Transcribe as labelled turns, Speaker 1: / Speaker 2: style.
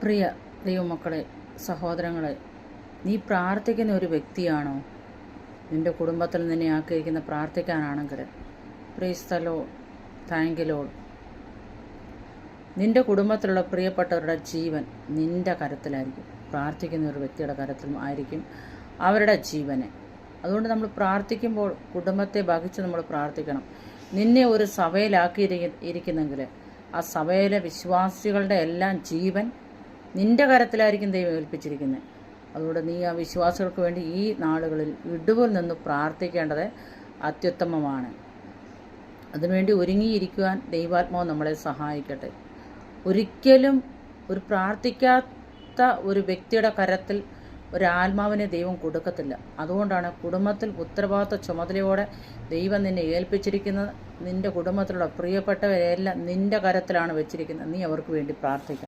Speaker 1: പ്രിയ ദൈവമക്കളെ, സഹോദരങ്ങളെ, നീ പ്രാർത്ഥിക്കുന്ന ഒരു വ്യക്തിയാണോ? നിൻ്റെ കുടുംബത്തിൽ നിന്നെ ആക്കിയിരിക്കുന്ന പ്രാർത്ഥിക്കാനാണെങ്കിൽ praise the Lord, thank you Lord. നിൻ്റെ കുടുംബത്തിലുള്ള പ്രിയപ്പെട്ടവരുടെ ജീവൻ നിൻ്റെ കരത്തിലായിരിക്കും. പ്രാർത്ഥിക്കുന്ന ഒരു വ്യക്തിയുടെ കരത്തിലും ആയിരിക്കും അവരുടെ ജീവനെ. അതുകൊണ്ട് നമ്മൾ പ്രാർത്ഥിക്കുമ്പോൾ കുടുംബത്തെ ഭാഗിച്ച് നമ്മൾ പ്രാർത്ഥിക്കണം. നിന്നെ ഒരു സഭയിലാക്കിയിരിക്കുന്നെങ്കിൽ ആ സഭയിലെ വിശ്വാസികളുടെ എല്ലാം ജീവൻ നിൻ്റെ കരത്തിലായിരിക്കും ദൈവം ഏൽപ്പിച്ചിരിക്കുന്നത്. അതുകൊണ്ട് നീ ആ വിശ്വാസികൾക്ക് വേണ്ടി ഈ നാളുകളിൽ വിടുവിൽ നിന്ന് പ്രാർത്ഥിക്കേണ്ടത് അത്യുത്തമമാണ്. അതിനുവേണ്ടി ഒരുങ്ങിയിരിക്കുവാൻ ദൈവാത്മാവ് നമ്മളെ സഹായിക്കട്ടെ. ഒരിക്കലും ഒരു പ്രാർത്ഥിക്കാത്ത ഒരു വ്യക്തിയുടെ കരത്തിൽ ഒരാത്മാവിനെ ദൈവം കൊടുക്കത്തില്ല. അതുകൊണ്ടാണ് കുടുംബത്തിൽ ഉത്തരവാദിത്വ ചുമതലയോടെ ദൈവം നിന്നെ ഏൽപ്പിച്ചിരിക്കുന്നത്. നിൻ്റെ കുടുംബത്തിലുള്ള പ്രിയപ്പെട്ടവരെല്ലാം നിൻ്റെ കരത്തിലാണ് വെച്ചിരിക്കുന്നത്. നീ അവർക്ക് വേണ്ടി പ്രാർത്ഥിക്കണം.